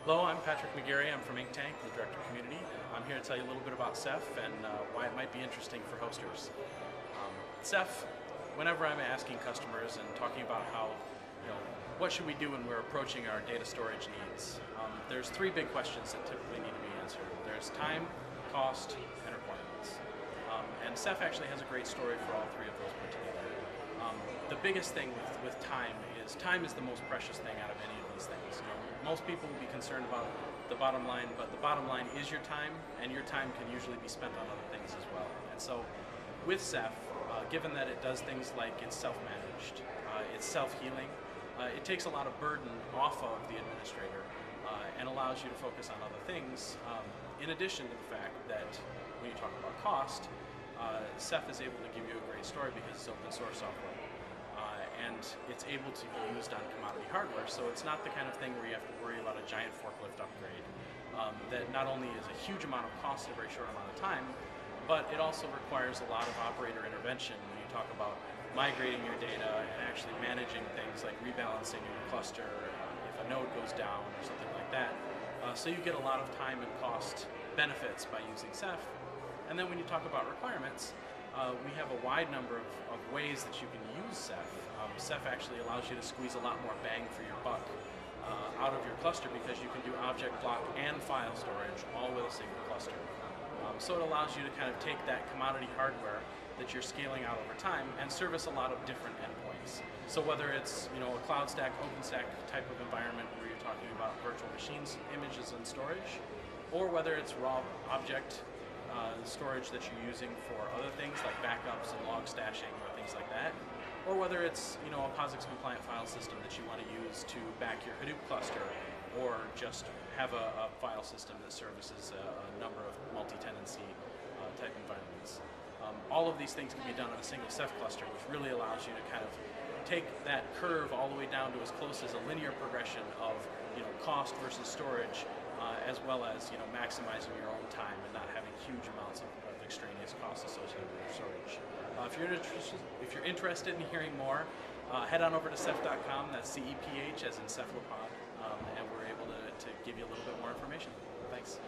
Hello, I'm Patrick McGarry. I'm from Inktank, the Director of Community. I'm here to tell you a little bit about Ceph and why it might be interesting for hosters. Ceph, whenever I'm asking customers and talking about how, what should we do when we're approaching our data storage needs, there's three big questions that typically need to be answered. There's time, cost, and requirements. And Ceph actually has a great story for all three of those put together. The biggest thing with time is the most precious thing out of any of these things. Most people will be concerned about the bottom line, but the bottom line is your time, and your time can usually be spent on other things as well. And so with Ceph, given that it does things like it's self-managed, it's self-healing, it takes a lot of burden off of the administrator and allows you to focus on other things, in addition to the fact that when you talk about cost, Ceph is able to give you a great story because it's open source software. And it's able to be used on commodity hardware, so it's not the kind of thing where you have to worry about a giant forklift upgrade that not only is a huge amount of cost in a very short amount of time, but it also requires a lot of operator intervention when you talk about migrating your data and actually managing things like rebalancing your cluster if a node goes down or something like that. So you get a lot of time and cost benefits by using Ceph. And then when you talk about requirements, we have a wide number of ways that you can use Ceph. Ceph actually allows you to squeeze a lot more bang for your buck out of your cluster because you can do object block and file storage all with a single cluster. So it allows you to kind of take that commodity hardware that you're scaling out over time and service a lot of different endpoints. So whether it's a cloud stack, OpenStack type of environment where you're talking about virtual machines, images, and storage, or whether it's raw object storage that you're using for other things like backups and log stashing or things like that, or whether it's a POSIX compliant file system that you want to use to back your Hadoop cluster, or just have a file system that services a number of multi-tenancy type environments. All of these things can be done on a single Ceph cluster, which really allows you to kind of take that curve all the way down to as close as a linear progression of cost versus storage, as well as maximizing your own time and not having huge amounts of extraneous costs associated with your storage. If you're interested in hearing more, head on over to ceph.com. That's CEPH as in cephalopod, and we're able to give you a little bit more information. Thanks.